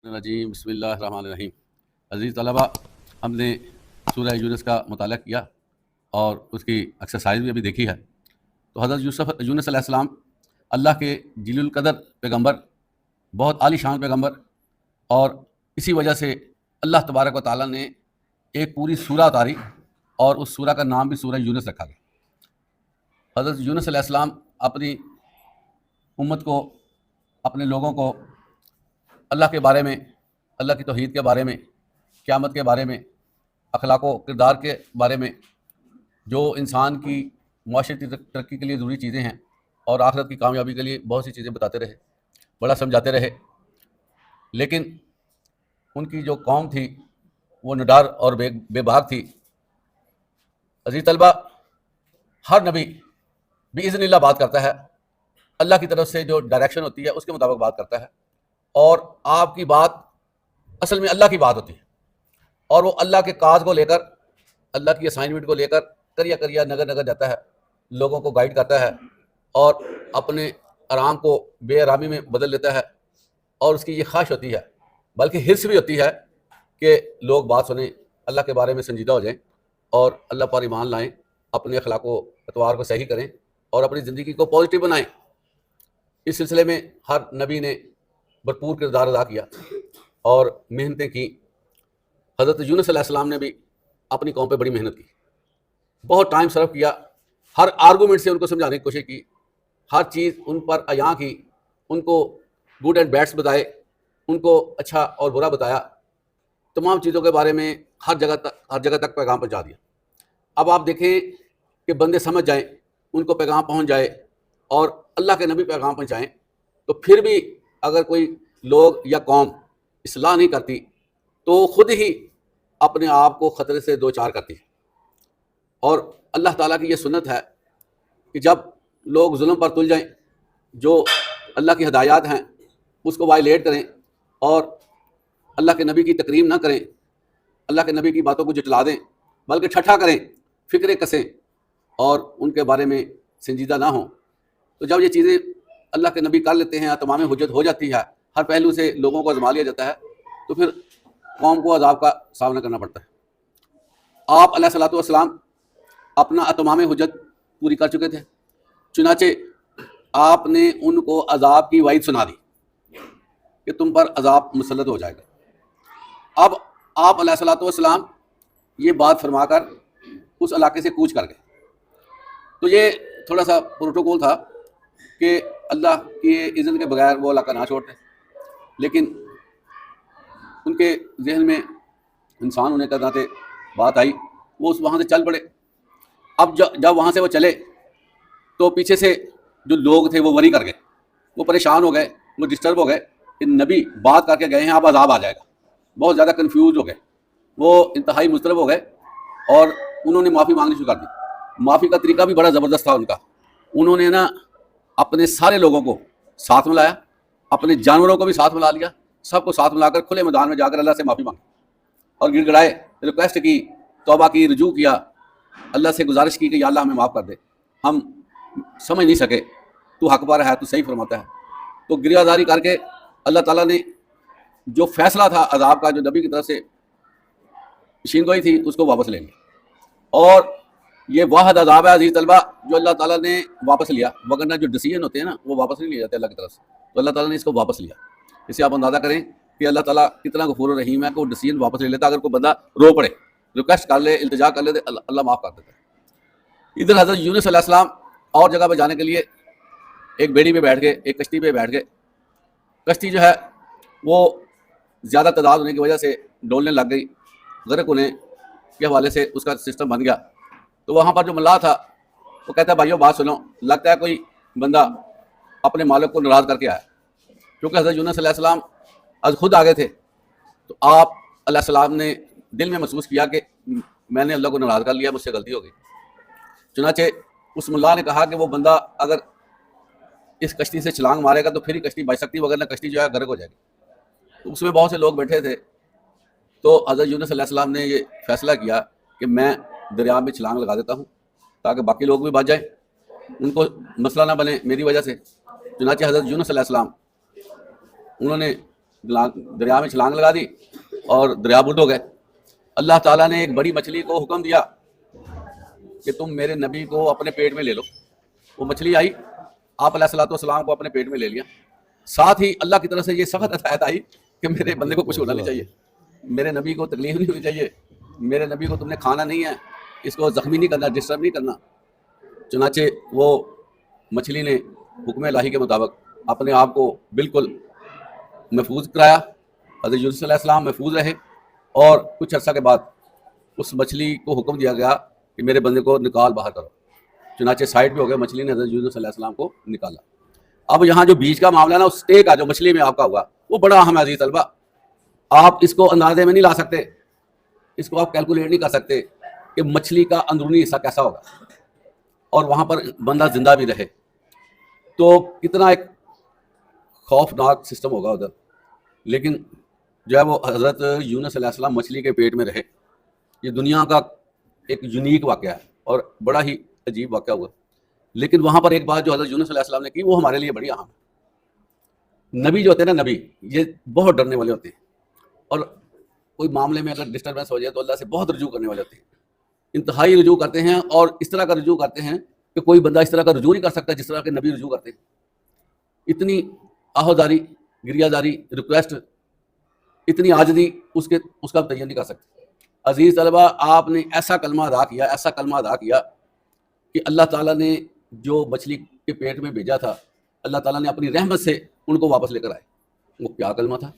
الرجیم بسم اللہ الرحمن الرحیم۔ عزیز طلبہ، ہم نے سورہ یونس کا مطالعہ کیا اور اس کی ایکسرسائز بھی ابھی دیکھی ہے۔ تو حضرت یونس علیہ السلام اللہ کے جلیل القدر پیغمبر، بہت عالی شان پیغمبر، اور اسی وجہ سے اللہ تبارک و تعالیٰ نے ایک پوری سورہ اتاری اور اس سورہ کا نام بھی سورہ یونس رکھا گیا۔ حضرت یونس علیہ السلام اپنی امت کو، اپنے لوگوں کو اللہ کے بارے میں، اللہ کی توحید کے بارے میں، قیامت کے بارے میں، اخلاق و کردار کے بارے میں، جو انسان کی معاشرتی ترقی کے لیے ضروری چیزیں ہیں اور آخرت کی کامیابی کے لیے بہت سی چیزیں بتاتے رہے، بڑا سمجھاتے رہے۔ لیکن ان کی جو قوم تھی وہ نڈار اور بے باک تھی۔ عزیز طلبہ، ہر نبی باذن اللہ بات کرتا ہے، اللہ کی طرف سے جو ڈائریکشن ہوتی ہے اس کے مطابق بات کرتا ہے، اور آپ کی بات اصل میں اللہ کی بات ہوتی ہے، اور وہ اللہ کے کاز کو لے کر، اللہ کی اسائنمنٹ کو لے کر کریا نگر نگر جاتا ہے، لوگوں کو گائیڈ کرتا ہے اور اپنے آرام کو بے آرامی میں بدل لیتا ہے۔ اور اس کی یہ خواہش ہوتی ہے، بلکہ حرص بھی ہوتی ہے کہ لوگ بات سنیں، اللہ کے بارے میں سنجیدہ ہو جائیں اور اللہ پر ایمان لائیں، اپنے اخلاق و اطوار کو صحیح کریں اور اپنی زندگی کو پازیٹیو بنائیں۔ اس سلسلے میں ہر نبی نے بھرپور کردار ادا کیا اور محنتیں کی۔ حضرت یونس علیہ السلام نے بھی اپنی قوم پہ بڑی محنت کی، بہت ٹائم صرف کیا، ہر آرگومنٹ سے ان کو سمجھانے کی کوشش کی، ہر چیز ان پر عیاں کی، ان کو گڈ اینڈ بیڈس بتائے، ان کو اچھا اور برا بتایا، تمام چیزوں کے بارے میں ہر جگہ تک پیغام پہنچا دیا۔ اب آپ دیکھیں کہ بندے سمجھ جائیں، ان کو پیغام پہنچ جائے اور اللہ کے نبی پیغام پہنچائیں، تو پھر بھی اگر کوئی لوگ یا قوم اصلاح نہیں کرتی تو خود ہی اپنے آپ کو خطرے سے دو چار کرتی ہے۔ اور اللہ تعالیٰ کی یہ سنت ہے کہ جب لوگ ظلم پر تل جائیں، جو اللہ کی ہدایات ہیں اس کو وائلیٹ کریں اور اللہ کے نبی کی تکریم نہ کریں، اللہ کے نبی کی باتوں کو جٹلا دیں، بلکہ ٹھٹھا کریں، فکریں کسیں اور ان کے بارے میں سنجیدہ نہ ہوں، تو جب یہ چیزیں اللہ کے نبی کر لیتے ہیں، تمام حجت ہو جاتی ہے، ہر پہلو سے لوگوں کو آزما لیا جاتا ہے، تو پھر قوم کو عذاب کا سامنا کرنا پڑتا ہے۔ آپ علیہ الصلوۃ والسلام اپنا اتمام حجت پوری کر چکے تھے، چنانچہ آپ نے ان کو عذاب کی وعید سنا دی کہ تم پر عذاب مسلط ہو جائے گا۔ اب آپ علیہ الصلوۃ والسلام یہ بات فرما کر اس علاقے سے کوچ کر گئے۔ تو یہ تھوڑا سا پروٹوکول تھا کہ اللہ کے اذن کے بغیر وہ علاقہ نہ چھوڑتے، لیکن ان کے ذہن میں انسان ہونے کا ناطے بات آئی، وہ وہاں سے چل پڑے۔ اب جب وہاں سے وہ چلے تو پیچھے سے جو لوگ تھے وہ وری کر گئے، وہ پریشان ہو گئے، وہ ڈسٹرب ہو گئے کہ نبی بات کر کے گئے ہیں، اب عذاب آ جائے گا، بہت زیادہ کنفیوز ہو گئے، وہ انتہائی مضطرب ہو گئے اور انہوں نے معافی مانگنی شروع کر دی۔ معافی کا طریقہ بھی بڑا زبردست تھا ان کا۔ انہوں نے اپنے سارے لوگوں کو ساتھ ملایا، اپنے جانوروں کو بھی ساتھ ملا لیا، سب کو ساتھ ملا کر کھلے میدان میں جا کر اللہ سے معافی مانگی اور گڑ گڑائے، ریکویسٹ کی، توبہ کی، رجوع کیا، اللہ سے گزارش کی کہ یا اللہ ہمیں معاف کر دے، ہم سمجھ نہیں سکے، تو حق پر ہے، تو صحیح فرماتا ہے۔ تو گریہ زاری کر کے اللہ تعالیٰ نے جو فیصلہ تھا عذاب کا، جو نبی کی طرف سے پیشین گوئی تھی، اس کو واپس لے لیا۔ اور یہ واحد عذاب ہے عزیز طلبہ جو اللہ تعالیٰ نے واپس لیا، وگرنہ جو ڈیسیژن ہوتے ہیں نا وہ واپس نہیں لیے جاتے اللہ کی طرف سے، تو اللہ تعالیٰ نے اس کو واپس لیا۔ اس سے آپ اندازہ کریں کہ اللہ تعالیٰ کتنا غفور و رحیم ہے کہ وہ ڈیسیژن واپس لے لیتا۔ اگر کوئی بندہ رو پڑے، ریکویسٹ کر لے، التجا کر لے، تو اللہ معاف کر دیتا ہے۔ ادھر حضرت یونس علیہ السلام اور جگہ پہ جانے کے لیے ایک بیڑی پہ بیٹھ گئے، ایک کشتی پہ بیٹھ گئے۔ کشتی جو ہے وہ زیادہ تعداد ہونے کی وجہ سے ڈولنے لگ گئی، غرق ہونے کے حوالے سے اس کا سسٹم بن گیا۔ تو وہاں پر جو ملا تھا وہ کہتا ہے بھائیو بات سنو، لگتا ہے کوئی بندہ اپنے مالک کو ناراض کر کے آیا، کیونکہ حضرت یونس علیہ السلام آج خود آگے تھے۔ تو آپ علیہ السلام نے دل میں محسوس کیا کہ میں نے اللہ کو ناراض کر لیا، مجھ سے غلطی ہو گئی۔ چنانچہ اس ملا نے کہا کہ وہ بندہ اگر اس کشتی سے چھلانگ مارے گا تو پھر ہی کشتی بچ سکتی، وغیرہ کشتی جو ہے غرق ہو جائے گی۔ تو اس میں بہت سے لوگ بیٹھے تھے، تو حضرت یونس علیہ السلام نے یہ فیصلہ کیا کہ میں دریا میں چھلانگ لگا دیتا ہوں تاکہ باقی لوگ بھی بچ جائیں، ان کو مسئلہ نہ بنے میری وجہ سے۔ چنانچہ حضرت یونس علیہ السلام انہوں نے دریا میں چھلانگ لگا دی اور دریا بلٹ ہو گئے۔ اللہ تعالیٰ نے ایک بڑی مچھلی کو حکم دیا کہ تم میرے نبی کو اپنے پیٹ میں لے لو۔ وہ مچھلی آئی، آپ علیہ الصلوۃ والسلام کو اپنے پیٹ میں لے لیا۔ ساتھ ہی اللہ کی طرف سے یہ سخت ہدایت آئی کہ میرے بندے کو کچھ ہونا نہیں چاہیے، میرے نبی کو تکلیف نہیں ہونی چاہیے، میرے نبی کو تم نے کھانا نہیں ہے، اس کو زخمی نہیں کرنا، ڈسٹرب نہیں کرنا۔ چنانچہ وہ مچھلی نے حکم الہی کے مطابق اپنے آپ کو بالکل محفوظ کرایا۔ حضرت یونس علیہ السلام محفوظ رہے، اور کچھ عرصہ کے بعد اس مچھلی کو حکم دیا گیا کہ میرے بندے کو نکال باہر کرو۔ چنانچہ سائڈ پہ ہو گئے، مچھلی نے حضرت یونس علیہ السلام کو نکالا۔ اب یہاں جو بیچ کا معاملہ ہے نا، اس اسٹے کا جو مچھلی میں آپ کا ہوا، وہ بڑا اہم ہے عزیز طلبہ۔ آپ اس کو اندازے میں نہیں لا سکتے، اس کو آپ کیلکولیٹ نہیں کر سکتے کہ مچھلی کا اندرونی حصہ کیسا ہوگا، اور وہاں پر بندہ زندہ بھی رہے تو کتنا ایک خوفناک سسٹم ہوگا ادھر۔ لیکن جو ہے وہ حضرت یونس علیہ السلام مچھلی کے پیٹ میں رہے۔ یہ دنیا کا ایک یونیک واقعہ ہے اور بڑا ہی عجیب واقعہ ہوا۔ لیکن وہاں پر ایک بات جو حضرت یونس علیہ السلام نے کی، وہ ہمارے لیے بڑی اہم ہے۔ نبی جو ہوتے ہیں نا، نبی یہ بہت ڈرنے والے ہوتے ہیں، اور کوئی معاملے میں اگر ڈسٹربنس ہو جائے تو اللہ سے بہت رجوع کرنے والے ہوتے ہیں، انتہائی رجوع کرتے ہیں، اور اس طرح کا رجوع کرتے ہیں کہ کوئی بندہ اس طرح کا رجوع نہیں کر سکتا جس طرح کے نبی رجوع کرتے ہیں۔ اتنی آہوداری، گریہ داری، ریکویسٹ، اتنی عاجزی اس کا تعین نہیں کر سکتے۔ عزیز طلبہ، آپ نے ایسا کلمہ ادا کیا، ایسا کلمہ ادا کیا کہ اللہ تعالیٰ نے جو مچھلی کے پیٹ میں بھیجا تھا، اللہ تعالیٰ نے اپنی رحمت سے ان کو واپس لے کر آئے۔ وہ کیا کلمہ تھا؟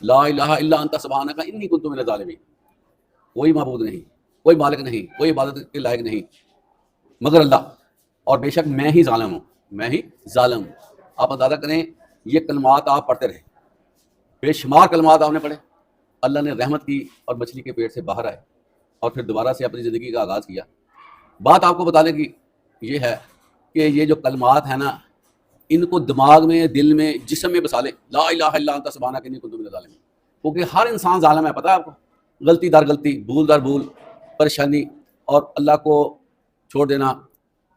لا الہ الا انت سبحانک انی کنت من الظالمین۔ کوئی معبود نہیں، کوئی مالک نہیں، کوئی عبادت کے لائق نہیں مگر اللہ، اور بے شک میں ہی ظالم ہوں، میں ہی ظالم ہوں۔ آپ اندازہ کریں، یہ کلمات آپ پڑھتے رہے، بے شمار کلمات آپ نے پڑھے، اللہ نے رحمت کی اور مچھلی کے پیٹ سے باہر آئے، اور پھر دوبارہ سے اپنی زندگی کا آغاز کیا۔ بات آپ کو بتانے کی یہ ہے کہ یہ جو کلمات ہیں نا، ان کو دماغ میں، دل میں، جسم میں بسا لیں، لا الہ الا انت سبحانک انی کنت من الظالمین، کیونکہ ہر انسان ظالم ہے، پتہ ہے آپ کو، غلطی در غلطی، بھول در بھول، پریشانی اور اللہ کو چھوڑ دینا،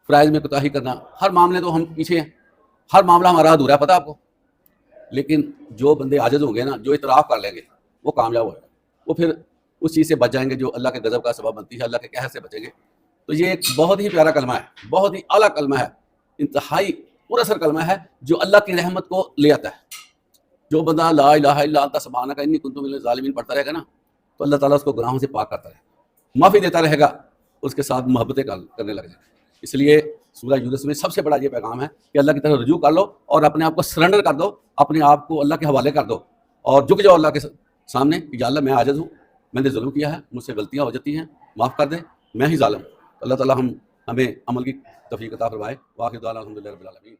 فرائض میں کوتاہی کرنا، ہر معاملے تو ہم پیچھے ہیں، ہر معاملہ ہمارا ادھورا ہے، پتہ ہے آپ کو۔ لیکن جو بندے عاجز ہوں گے نا، جو اعتراف کر لیں گے، وہ کامیاب ہوئے گا، وہ پھر اس چیز سے بچ جائیں گے جو اللہ کے غضب کا سبب بنتی ہے، اللہ کے قہر سے بچیں گے۔ تو یہ ایک بہت ہی پیارا کلمہ ہے، بہت ہی اعلیٰ کلمہ ہے، انتہائی پورا اثر کلمہ ہے، جو اللہ کی رحمت کو لے آتا ہے۔ جو بندہ لا الہ الا انت سبحانک انی کنت من الظالمین پڑھتا رہے گا نا، تو اللہ تعالیٰ اس کو گناہوں سے پاک کرتا رہے گا، معافی دیتا رہے گا، اس کے ساتھ محبتیں کرنے لگ جائے گا۔ اس لیے سورہ یونس میں سب سے بڑا یہ پیغام ہے کہ اللہ کی طرف رجوع کر لو، اور اپنے آپ کو سرنڈر کر دو، اپنے آپ کو اللہ کے حوالے کر دو، اور جھک جاؤ اللہ کے سامنے کہ یا اللہ میں عاجز ہوں، میں نے ظلم کیا ہے، مجھ سے غلطیاں ہو جاتی ہیں، معاف کر دے، میں ہی ظالم ہوں۔ اللہ تعالیٰ ہمیں عمل کی توفیق عطا فرمائے۔ وآخر دعوانا الحمدللہ رب العالمین۔